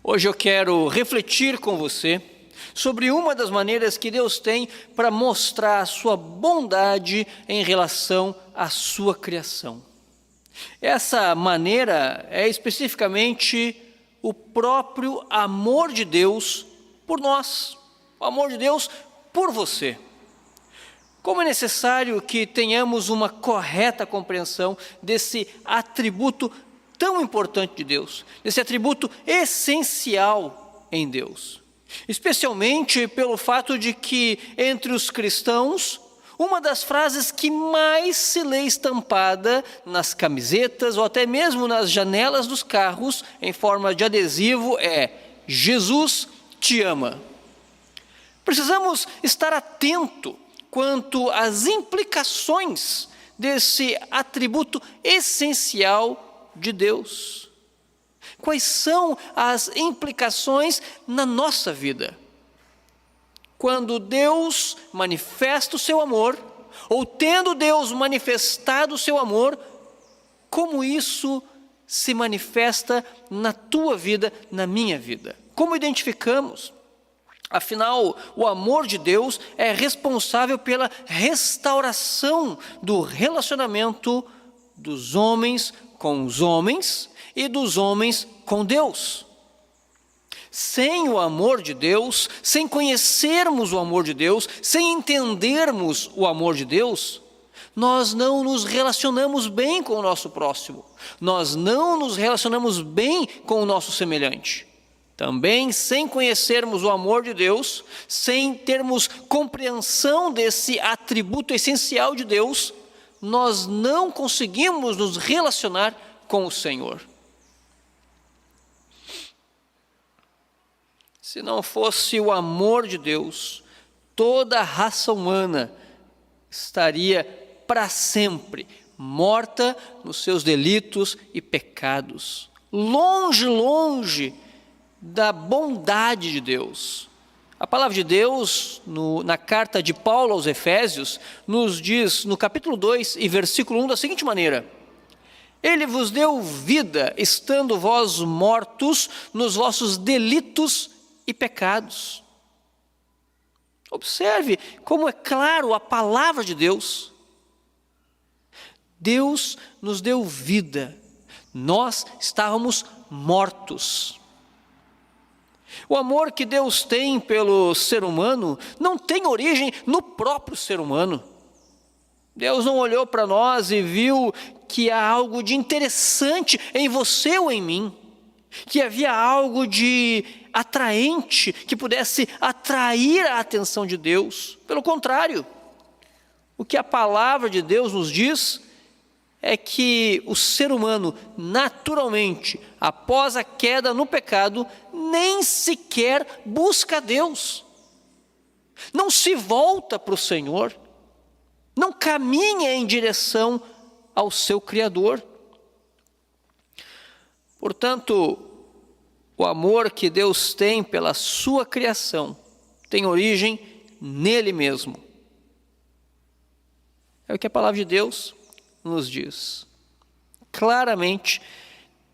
Hoje eu quero refletir com você sobre uma das maneiras que Deus tem para mostrar a sua bondade em relação à sua criação. Essa maneira é especificamente o próprio amor de Deus por nós, o amor de Deus por você. Como é necessário que tenhamos uma correta compreensão desse atributo tão importante de Deus, desse atributo essencial em Deus. Especialmente pelo fato de que, entre os cristãos, uma das frases que mais se lê estampada nas camisetas ou até mesmo nas janelas dos carros, em forma de adesivo, é: Jesus te ama. Precisamos estar atento quanto às implicações desse atributo essencial de Deus. Quais são as implicações na nossa vida? Quando Deus manifesta o seu amor, ou tendo Deus manifestado o seu amor, como isso se manifesta na tua vida, na minha vida? Como identificamos? Afinal, o amor de Deus é responsável pela restauração do relacionamento dos homens com os homens e dos homens com Deus. Sem o amor de Deus, sem conhecermos o amor de Deus, sem entendermos o amor de Deus, nós não nos relacionamos bem com o nosso próximo, nós não nos relacionamos bem com o nosso semelhante. Também, sem conhecermos o amor de Deus, sem termos compreensão desse atributo essencial de Deus, nós não conseguimos nos relacionar com o Senhor. Se não fosse o amor de Deus, toda a raça humana estaria para sempre morta nos seus delitos e pecados, longe, longe da bondade de Deus. A palavra de Deus, na carta de Paulo aos Efésios, nos diz, no capítulo 2 e versículo 1, da seguinte maneira: Ele vos deu vida, estando vós mortos nos vossos delitos e pecados. Observe como é claro a palavra de Deus. Deus nos deu vida, nós estávamos mortos. O amor que Deus tem pelo ser humano não tem origem no próprio ser humano. Deus não olhou para nós e viu que há algo de interessante em você ou em mim, que havia algo de atraente, que pudesse atrair a atenção de Deus. Pelo contrário, o que a palavra de Deus nos diz é que o ser humano, naturalmente, após a queda no pecado, nem sequer busca a Deus, não se volta para o Senhor, não caminha em direção ao seu Criador. Portanto, o amor que Deus tem pela sua criação tem origem nele mesmo. É o que a palavra de Deus nos diz claramente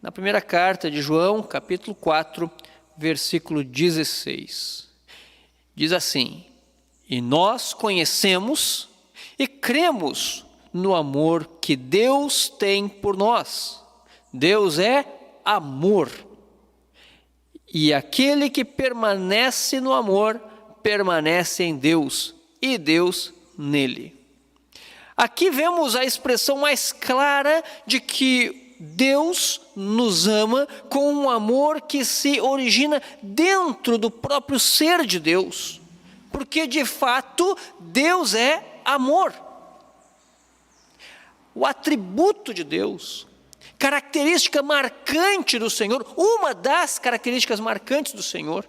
na primeira carta de João, capítulo 4, versículo 16. Diz assim: E nós conhecemos e cremos no amor que Deus tem por nós. Deus é amor. E aquele que permanece no amor, permanece em Deus, e Deus nele. Aqui vemos a expressão mais clara de que Deus nos ama com um amor que se origina dentro do próprio ser de Deus, porque de fato Deus é amor. O atributo de Deus, característica marcante do Senhor, uma das características marcantes do Senhor,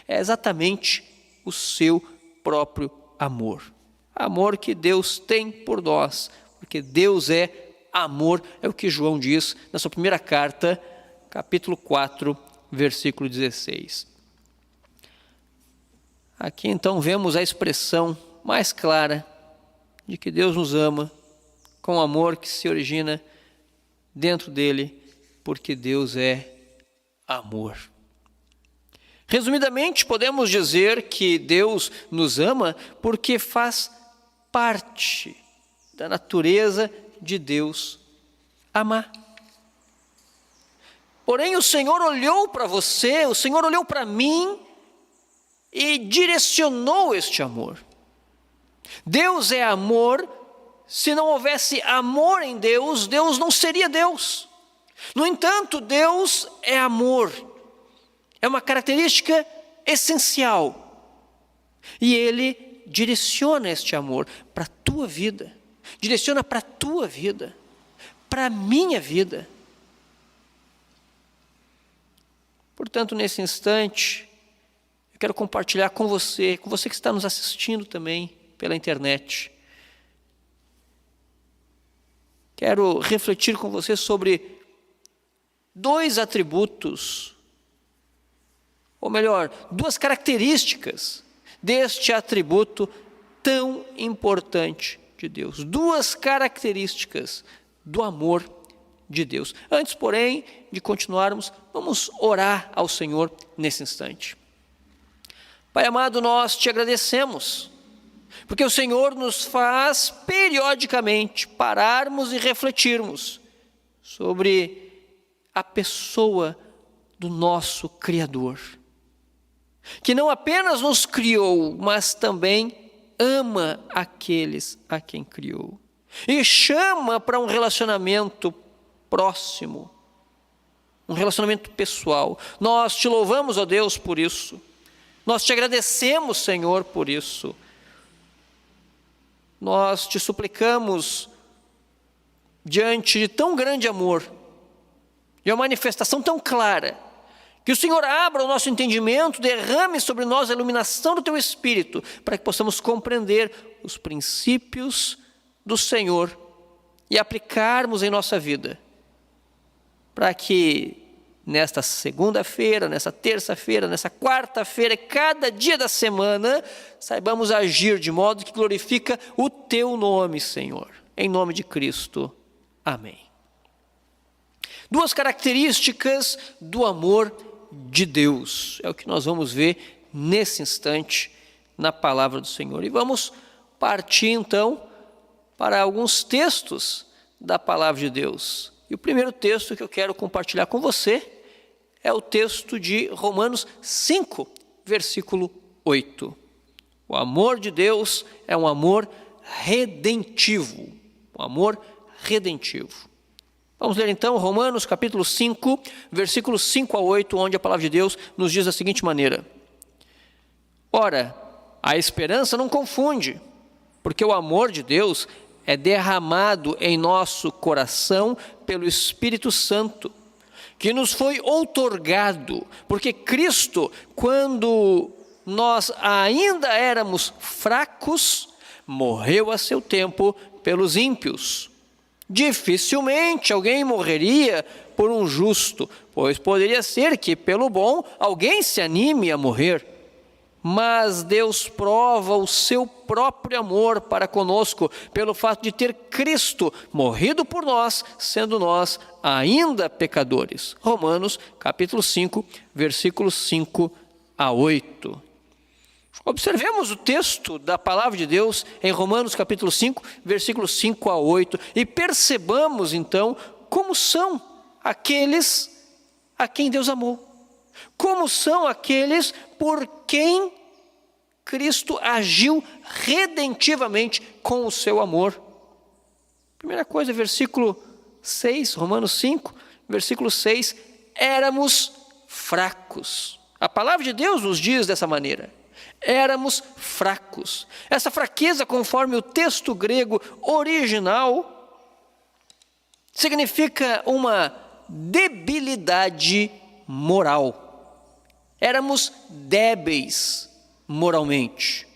é exatamente o seu próprio amor. Amor que Deus tem por nós, porque Deus é amor, é o que João diz na sua primeira carta, capítulo 4, versículo 16. Aqui então vemos a expressão mais clara de que Deus nos ama, com amor que se origina dentro dele, porque Deus é amor. Resumidamente, podemos dizer que Deus nos ama porque faz parte da natureza de Deus amar. Porém, o Senhor olhou para você, o Senhor olhou para mim e direcionou este amor. Deus é amor. Se não houvesse amor em Deus, Deus não seria Deus. No entanto, Deus é amor. É uma característica essencial. E Ele direciona este amor para a tua vida. Direciona para a tua vida. Para a minha vida. Portanto, nesse instante, eu quero compartilhar com você que está nos assistindo também pela internet. Quero refletir com você sobre 2 atributos, ou melhor, 2 características deste atributo tão importante de Deus. 2 características do amor de Deus. Antes, porém, de continuarmos, vamos orar ao Senhor nesse instante. Pai amado, nós te agradecemos, porque o Senhor nos faz periodicamente pararmos e refletirmos sobre a pessoa do nosso Criador, que não apenas nos criou, mas também ama aqueles a quem criou e chama para um relacionamento próximo, um relacionamento pessoal. Nós te louvamos, ó Deus, por isso. Nós te agradecemos, Senhor, por isso. Nós te suplicamos, diante de tão grande amor, de uma manifestação tão clara, que o Senhor abra o nosso entendimento, derrame sobre nós a iluminação do Teu Espírito, para que possamos compreender os princípios do Senhor e aplicarmos em nossa vida, para que nesta segunda-feira, nessa terça-feira, nessa quarta-feira, cada dia da semana, saibamos agir de modo que glorifica o Teu nome, Senhor. Em nome de Cristo. Amém. 2 características do amor de Deus. É o que nós vamos ver nesse instante na palavra do Senhor. E vamos partir então para alguns textos da palavra de Deus. E o primeiro texto que eu quero compartilhar com você é o texto de Romanos 5, versículo 8. O amor de Deus é um amor redentivo. Um amor redentivo. Vamos ler então Romanos capítulo 5, versículos 5 a 8, onde a palavra de Deus nos diz da seguinte maneira: Ora, a esperança não confunde, porque o amor de Deus é derramado em nosso coração pelo Espírito Santo, que nos foi outorgado, porque Cristo, quando nós ainda éramos fracos, morreu a seu tempo pelos ímpios. Dificilmente alguém morreria por um justo, pois poderia ser que, pelo bom, alguém se anime a morrer. Mas Deus prova o seu próprio amor para conosco, pelo fato de ter Cristo morrido por nós, sendo nós ainda pecadores. Romanos, capítulo 5, versículos 5 a 8. Observemos o texto da palavra de Deus em Romanos, capítulo 5, versículos 5 a 8, e percebamos, então, como são aqueles a quem Deus amou. Como são aqueles por quem Cristo agiu redentivamente com o seu amor. Primeira coisa, versículo 6, Romanos 5, versículo 6, éramos fracos. A palavra de Deus nos diz dessa maneira, éramos fracos. Essa fraqueza, conforme o texto grego original, significa uma debilidade moral. Éramos débeis moralmente.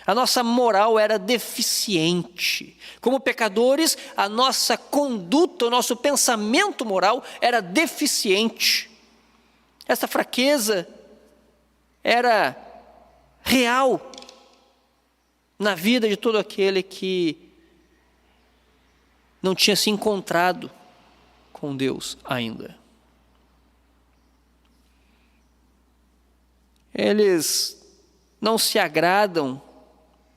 A nossa moral era deficiente. Como pecadores, a nossa conduta, o nosso pensamento moral era deficiente. Essa fraqueza era real na vida de todo aquele que não tinha se encontrado com Deus ainda. eles não se agradam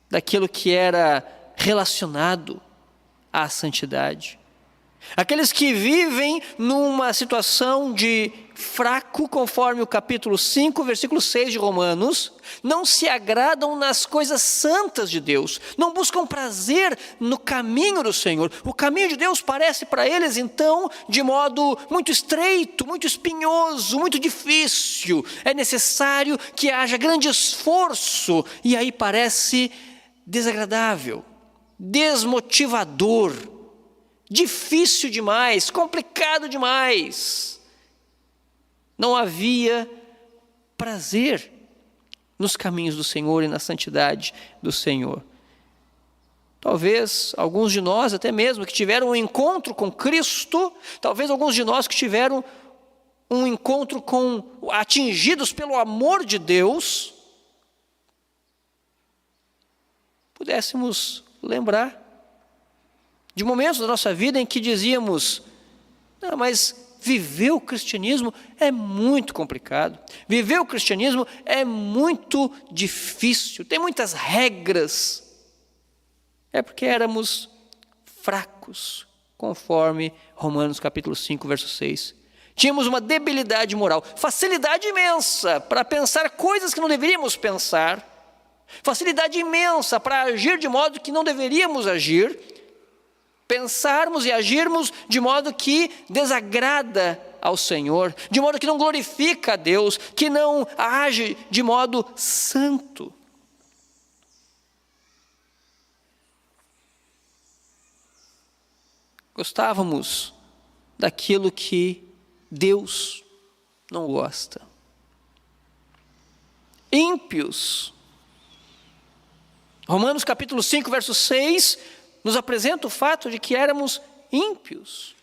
daquilo que era relacionado à santidade. Aqueles que vivem numa situação de fraco, conforme o capítulo 5, versículo 6 de Romanos, não se agradam nas coisas santas de Deus, não buscam prazer no caminho do Senhor. O caminho de Deus parece para eles, então, de modo muito estreito, muito espinhoso, muito difícil. É necessário que haja grande esforço, e aí parece desagradável, desmotivador, difícil demais, complicado demais. Não havia prazer nos caminhos do Senhor e na santidade do Senhor. Talvez alguns de nós até mesmo que tiveram um encontro com Cristo, talvez alguns de nós que tiveram um encontro atingidos pelo amor de Deus, pudéssemos lembrar de momentos da nossa vida em que dizíamos: não, mas viver o cristianismo é muito complicado, viver o cristianismo é muito difícil, tem muitas regras. É porque éramos fracos, conforme Romanos capítulo 5, verso 6. Tínhamos uma debilidade moral, facilidade imensa para pensar coisas que não deveríamos pensar, facilidade imensa para agir de modo que não deveríamos agir, pensarmos e agirmos de modo que desagrada ao Senhor, de modo que não glorifica a Deus, que não age de modo santo. Gostávamos daquilo que Deus não gosta. Ímpios. Romanos capítulo 5, verso 6, nos apresenta o fato de que éramos ímpios.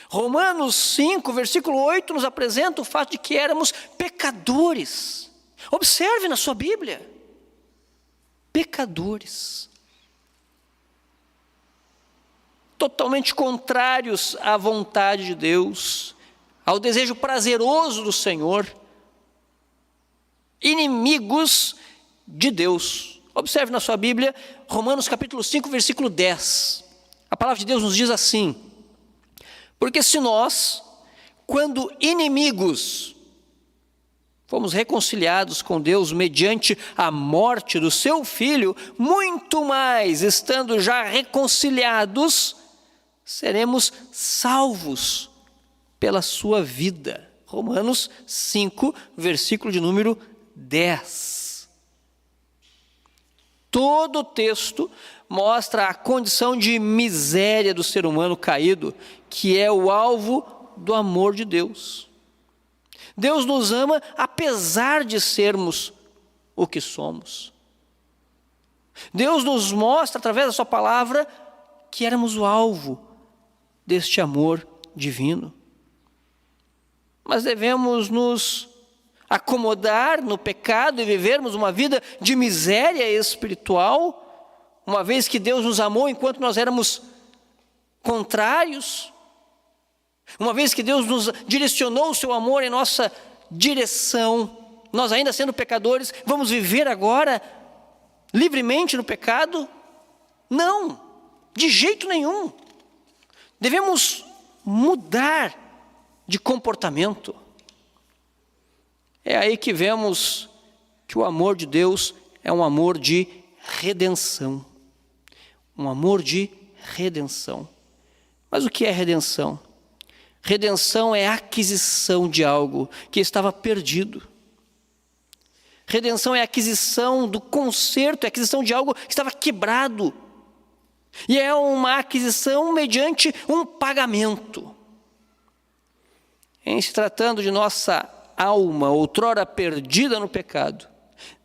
Romanos 5, versículo 8, nos apresenta o fato de que éramos pecadores. Observe na sua Bíblia. Pecadores. Totalmente contrários à vontade de Deus, ao desejo prazeroso do Senhor. Inimigos de Deus. Observe na sua Bíblia, Romanos capítulo 5, versículo 10. A palavra de Deus nos diz assim: porque se nós, quando inimigos, fomos reconciliados com Deus mediante a morte do seu Filho, muito mais, estando já reconciliados, seremos salvos pela sua vida. Romanos 5, versículo de número 10. Todo o texto mostra a condição de miséria do ser humano caído, que é o alvo do amor de Deus. Deus nos ama apesar de sermos o que somos. Deus nos mostra, através da sua palavra, que éramos o alvo deste amor divino. Mas devemos nos acomodar no pecado e vivermos uma vida de miséria espiritual, uma vez que Deus nos amou enquanto nós éramos contrários, uma vez que Deus nos direcionou o seu amor em nossa direção, nós ainda sendo pecadores, vamos viver agora livremente no pecado? Não, de jeito nenhum. Devemos mudar de comportamento. É aí que vemos que o amor de Deus é um amor de redenção. Um amor de redenção. Mas o que é redenção? Redenção é aquisição de algo que estava perdido. Redenção é aquisição do conserto, é aquisição de algo que estava quebrado. E é uma aquisição mediante um pagamento. Em se tratando de nossa alma, outrora perdida no pecado,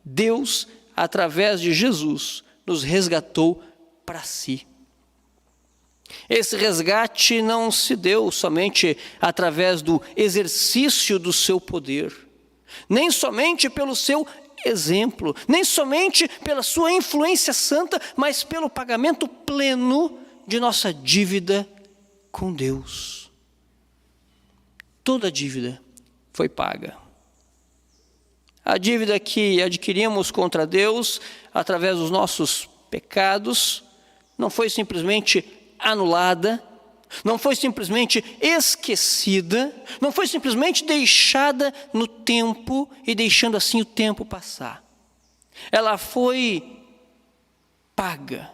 Deus, através de Jesus, nos resgatou para si. Esse resgate não se deu somente através do exercício do seu poder, nem somente pelo seu exemplo, nem somente pela sua influência santa, mas pelo pagamento pleno de nossa dívida com Deus. Toda a dívida foi paga. A dívida que adquirimos contra Deus através dos nossos pecados não foi simplesmente anulada, não foi simplesmente esquecida, não foi simplesmente deixada no tempo e deixando assim o tempo passar. Ela foi paga.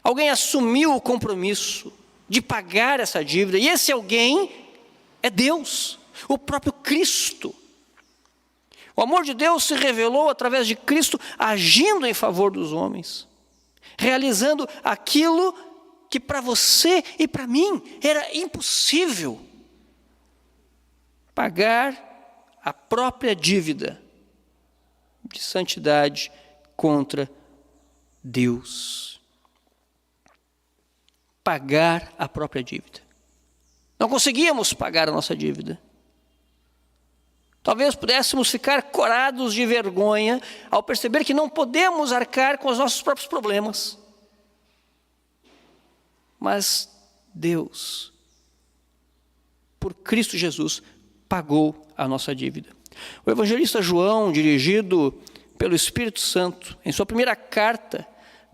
Alguém assumiu o compromisso de pagar essa dívida, e esse alguém é Deus, o próprio Cristo. O amor de Deus se revelou através de Cristo, agindo em favor dos homens, realizando aquilo que para você e para mim era impossível: pagar a própria dívida de santidade contra Deus. Pagar a própria dívida. Não conseguíamos pagar a nossa dívida. Talvez pudéssemos ficar corados de vergonha ao perceber que não podemos arcar com os nossos próprios problemas. Mas Deus, por Cristo Jesus, pagou a nossa dívida. O evangelista João, dirigido pelo Espírito Santo, em sua primeira carta,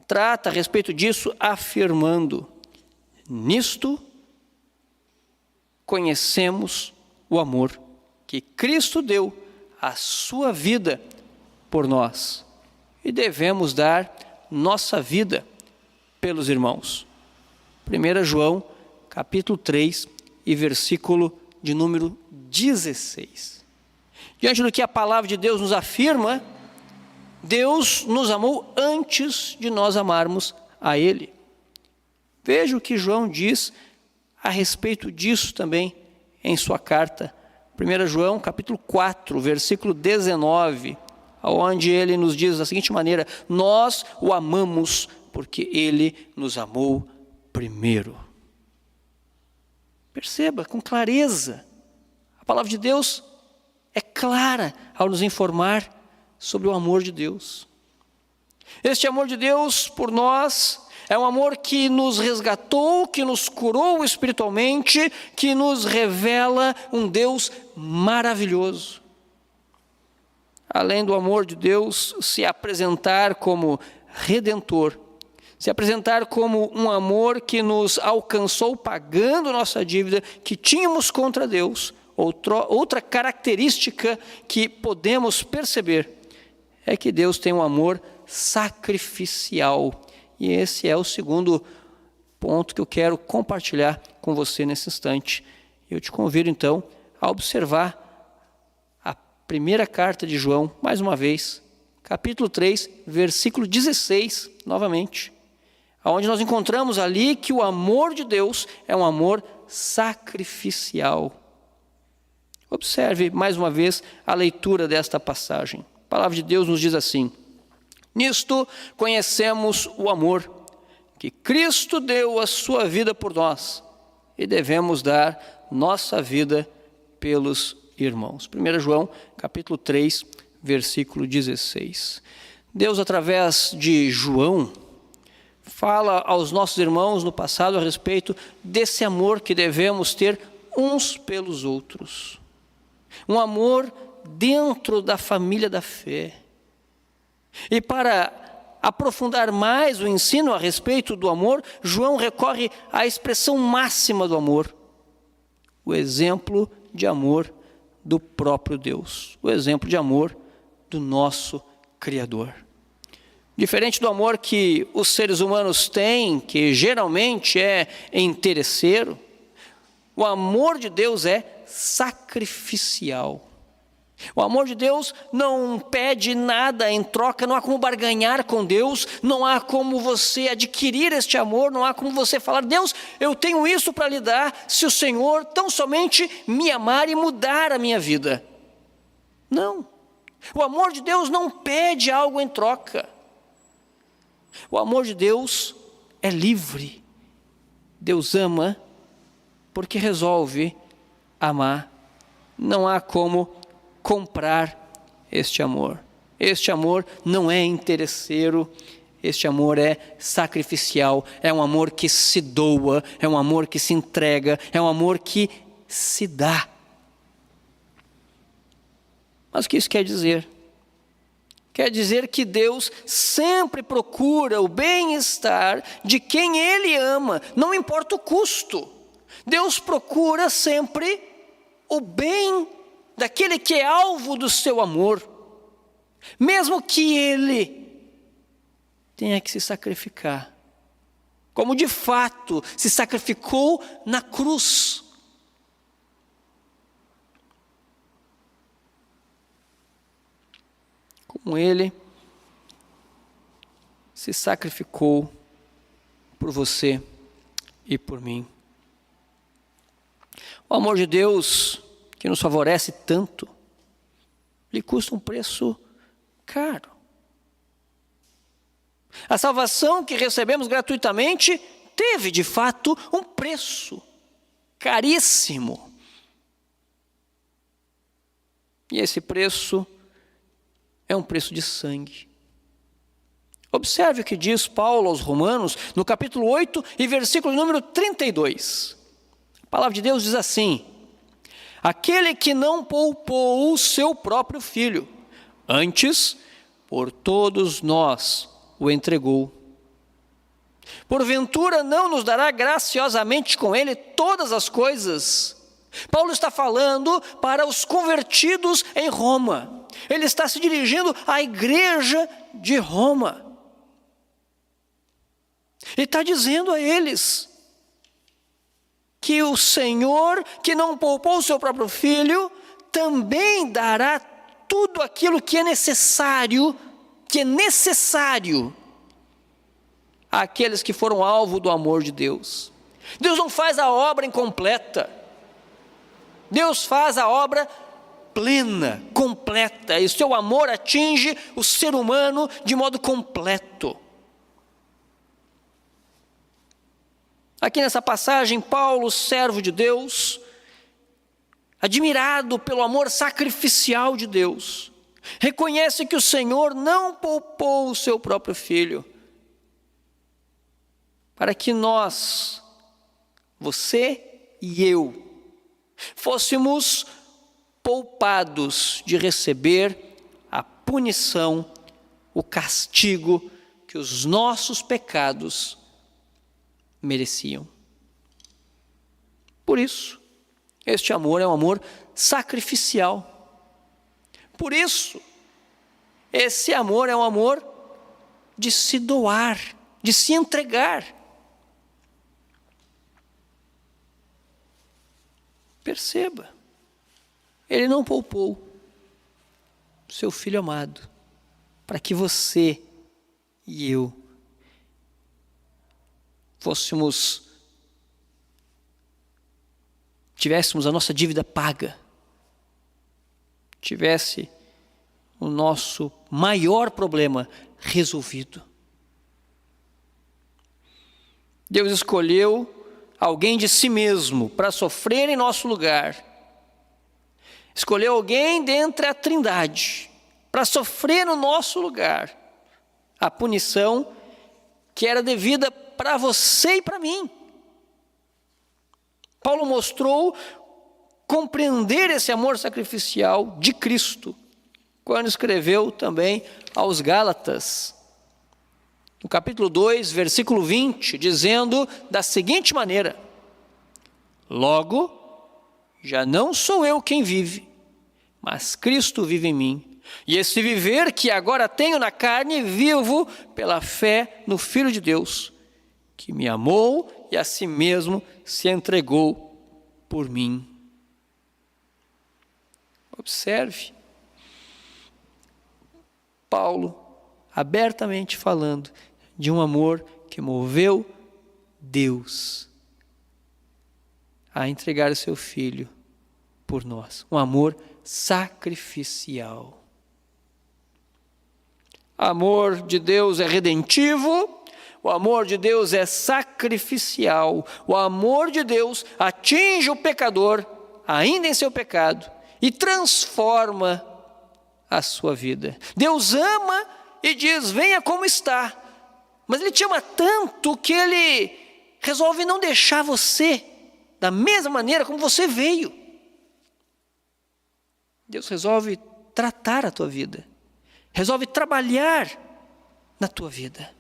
trata a respeito disso, afirmando: nisto conhecemos o amor que Cristo deu a sua vida por nós, e devemos dar nossa vida pelos irmãos. 1 João, capítulo 3, e versículo de número 16. Diante do que a palavra de Deus nos afirma, Deus nos amou antes de nós amarmos a Ele. Veja o que João diz a respeito disso também em sua carta. 1 João, capítulo 4, versículo 19, onde ele nos diz da seguinte maneira: nós o amamos porque ele nos amou primeiro. Perceba com clareza, a palavra de Deus é clara ao nos informar sobre o amor de Deus. Este amor de Deus por nós é um amor que nos resgatou, que nos curou espiritualmente, que nos revela um Deus maravilhoso. Além do amor de Deus se apresentar como redentor, se apresentar como um amor que nos alcançou pagando nossa dívida que tínhamos contra Deus, outra característica que podemos perceber é que Deus tem um amor sacrificial. E esse é o segundo ponto que eu quero compartilhar com você nesse instante. Eu te convido então a observar a primeira carta de João, mais uma vez, capítulo 3, versículo 16, novamente, onde nós encontramos ali que o amor de Deus é um amor sacrificial. Observe mais uma vez a leitura desta passagem. A palavra de Deus nos diz assim: nisto conhecemos o amor, que Cristo deu a sua vida por nós, e devemos dar nossa vida pelos irmãos. 1 João, capítulo 3, versículo 16. Deus, através de João, fala aos nossos irmãos no passado a respeito desse amor que devemos ter uns pelos outros. Um amor dentro da família da fé. E para aprofundar mais o ensino a respeito do amor, João recorre à expressão máxima do amor, o exemplo de amor do próprio Deus, o exemplo de amor do nosso Criador. Diferente do amor que os seres humanos têm, que geralmente é interesseiro, o amor de Deus é sacrificial. O amor de Deus não pede nada em troca, não há como barganhar com Deus, não há como você adquirir este amor, não há como você falar: Deus, eu tenho isso para lhe dar, se o Senhor tão somente me amar e mudar a minha vida. Não, o amor de Deus não pede algo em troca. O amor de Deus é livre. Deus ama porque resolve amar. Não há como comprar este amor. Este amor não é interesseiro, este amor é sacrificial, é um amor que se doa, é um amor que se entrega, é um amor que se dá. Mas o que isso quer dizer? Quer dizer que Deus sempre procura o bem-estar de quem Ele ama, não importa o custo. Deus procura sempre o bem daquele que é alvo do seu amor, mesmo que ele tenha que se sacrificar, como de fato se sacrificou na cruz. Como ele se sacrificou por você e por mim. O amor de Deus, que nos favorece tanto, lhe custa um preço caro. A salvação que recebemos gratuitamente teve, de fato, um preço caríssimo. E esse preço é um preço de sangue. Observe o que diz Paulo aos Romanos, no capítulo 8 e versículo número 32. A palavra de Deus diz assim: aquele que não poupou o seu próprio filho, antes, por todos nós, o entregou. Porventura não nos dará graciosamente com ele todas as coisas? Paulo está falando para os convertidos em Roma. Ele está se dirigindo à igreja de Roma. E está dizendo a eles que o Senhor, que não poupou o seu próprio filho, também dará tudo aquilo que é necessário àqueles que foram alvo do amor de Deus. Deus não faz a obra incompleta. Deus faz a obra plena, completa, e o seu amor atinge o ser humano de modo completo. Aqui nessa passagem, Paulo, servo de Deus, admirado pelo amor sacrificial de Deus, reconhece que o Senhor não poupou o seu próprio filho, para que nós, você e eu, fôssemos poupados de receber a punição, o castigo que os nossos pecados mereciam. Por isso, este amor é um amor sacrificial. Por isso, esse amor é um amor de se doar, de se entregar. Perceba, ele não poupou seu filho amado para que você e eu tivéssemos a nossa dívida paga, tivesse o nosso maior problema resolvido. Deus escolheu alguém de si mesmo para sofrer em nosso lugar. Escolheu alguém dentre a Trindade para sofrer no nosso lugar a punição que era devida para você e para mim. Paulo mostrou compreender esse amor sacrificial de Cristo quando escreveu também aos Gálatas, no capítulo 2, versículo 20, dizendo da seguinte maneira: logo, já não sou eu quem vive, mas Cristo vive em mim. E esse viver que agora tenho na carne, vivo pela fé no Filho de Deus, que me amou e a si mesmo se entregou por mim. Observe, Paulo abertamente falando de um amor que moveu Deus a entregar o seu Filho por nós. Um amor sacrificial. O amor de Deus é redentivo, o amor de Deus é sacrificial, o amor de Deus atinge o pecador, ainda em seu pecado, e transforma a sua vida. Deus ama e diz: venha como está, mas Ele te ama tanto que Ele resolve não deixar você da mesma maneira como você veio. Deus resolve tratar a tua vida, resolve trabalhar na tua vida.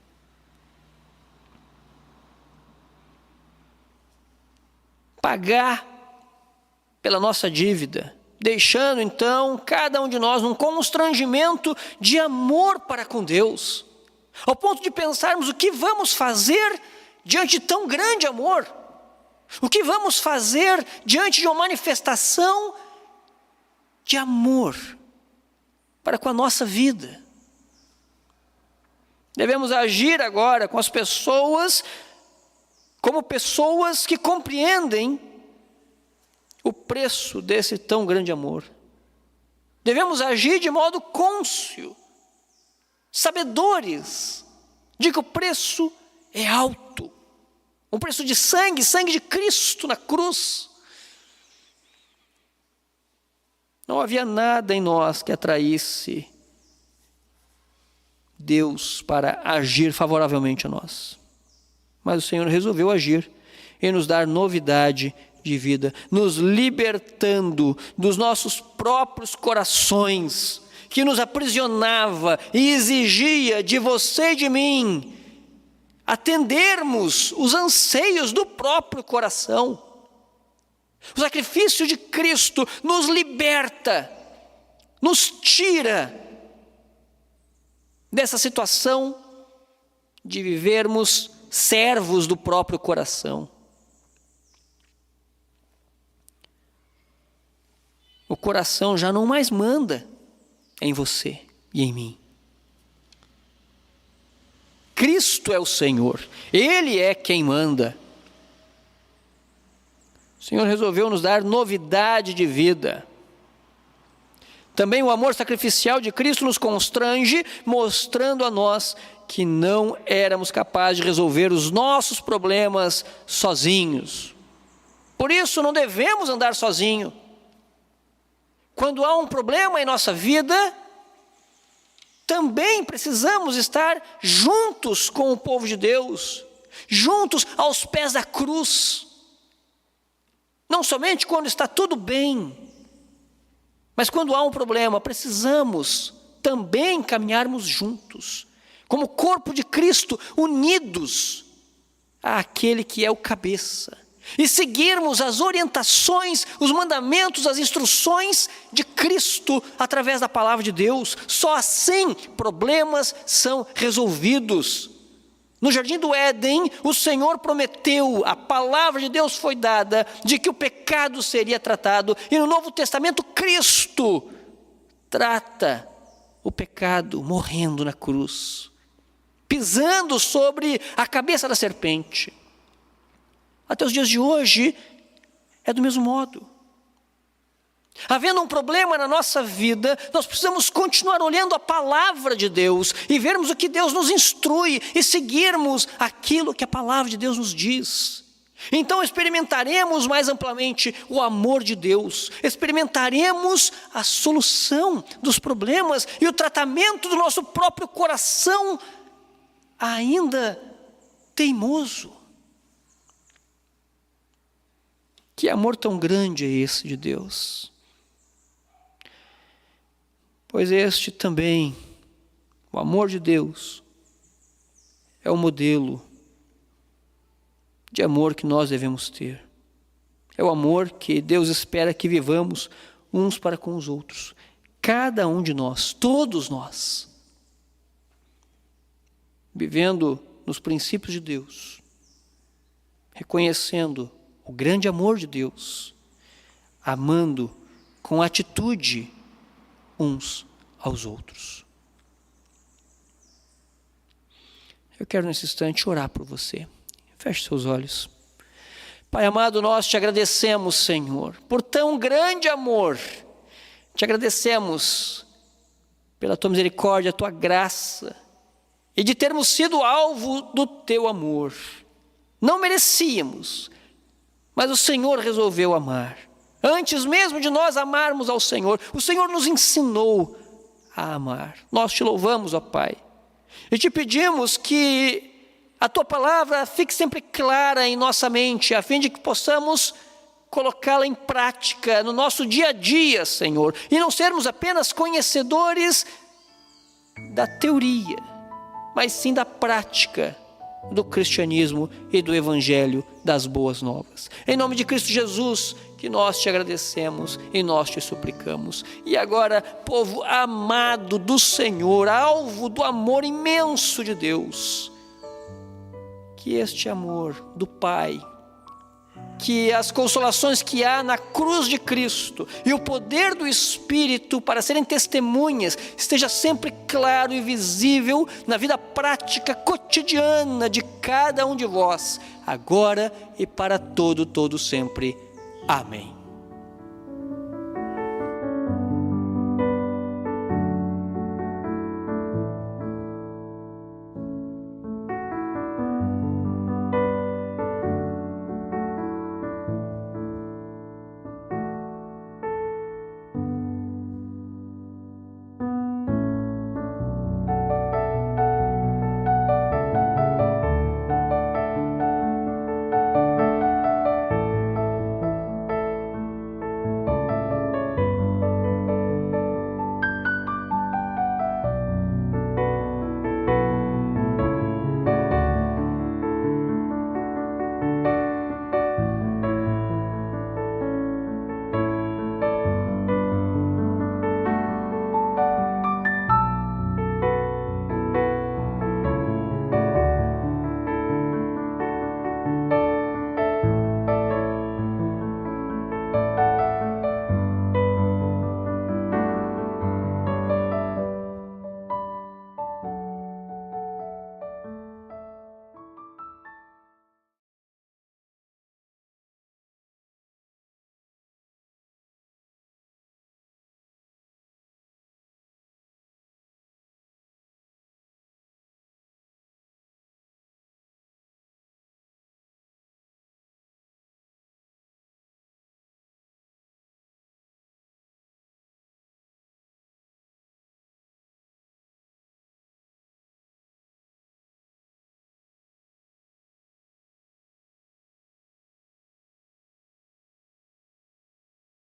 Pagar pela nossa dívida, deixando então cada um de nós num constrangimento de amor para com Deus, ao ponto de pensarmos o que vamos fazer diante de tão grande amor, o que vamos fazer diante de uma manifestação de amor para com a nossa vida. Devemos agir agora com as pessoas como pessoas que compreendem o preço desse tão grande amor. Devemos agir de modo cônscio, sabedores de que o preço é alto, um preço de sangue, sangue de Cristo na cruz. Não havia nada em nós que atraísse Deus para agir favoravelmente a nós. Mas o Senhor resolveu agir e nos dar novidade de vida, nos libertando dos nossos próprios corações, que nos aprisionava e exigia de você e de mim atendermos os anseios do próprio coração. O sacrifício de Cristo nos liberta, nos tira dessa situação de vivermos servos do próprio coração. O coração já não mais manda em você e em mim. Cristo é o Senhor, Ele é quem manda. O Senhor resolveu nos dar novidade de vida. Também o amor sacrificial de Cristo nos constrange, mostrando a nós que não éramos capazes de resolver os nossos problemas sozinhos. Por isso não devemos andar sozinhos. Quando há um problema em nossa vida, também precisamos estar juntos com o povo de Deus, juntos aos pés da cruz. Não somente quando está tudo bem, mas quando há um problema, precisamos também caminharmos juntos, como corpo de Cristo, unidos àquele que é o cabeça, e seguirmos as orientações, os mandamentos, as instruções de Cristo através da palavra de Deus. Só assim problemas são resolvidos. No jardim do Éden, o Senhor prometeu, a palavra de Deus foi dada, de que o pecado seria tratado. E no Novo Testamento, Cristo trata o pecado morrendo na cruz, pisando sobre a cabeça da serpente. Até os dias de hoje, é do mesmo modo. Havendo um problema na nossa vida, nós precisamos continuar olhando a palavra de Deus e vermos o que Deus nos instrui e seguirmos aquilo que a palavra de Deus nos diz. Então experimentaremos mais amplamente o amor de Deus, experimentaremos a solução dos problemas e o tratamento do nosso próprio coração ainda teimoso. Que amor tão grande é esse de Deus? Pois este também, o amor de Deus, é o modelo de amor que nós devemos ter. É o amor que Deus espera que vivamos uns para com os outros. Cada um de nós, todos nós, vivendo nos princípios de Deus, reconhecendo o grande amor de Deus, amando com atitude uns aos outros. Eu quero nesse instante orar por você. Feche seus olhos. Pai amado, nós te agradecemos, Senhor, por tão grande amor. Te agradecemos pela tua misericórdia, a tua graça, e de termos sido alvo do teu amor. Não merecíamos, mas o Senhor resolveu amar. Antes mesmo de nós amarmos ao Senhor, o Senhor nos ensinou a amar. Nós te louvamos, ó Pai, e te pedimos que a tua palavra fique sempre clara em nossa mente, a fim de que possamos colocá-la em prática no nosso dia a dia, Senhor, e não sermos apenas conhecedores da teoria, mas sim da prática do cristianismo e do evangelho das boas novas. Em nome de Cristo Jesus, que nós te agradecemos e nós te suplicamos. E agora, povo amado do Senhor, alvo do amor imenso de Deus, que este amor do Pai, que as consolações que há na cruz de Cristo e o poder do Espírito para serem testemunhas esteja sempre claro e visível na vida prática cotidiana de cada um de vós, agora e para todo sempre. Amém.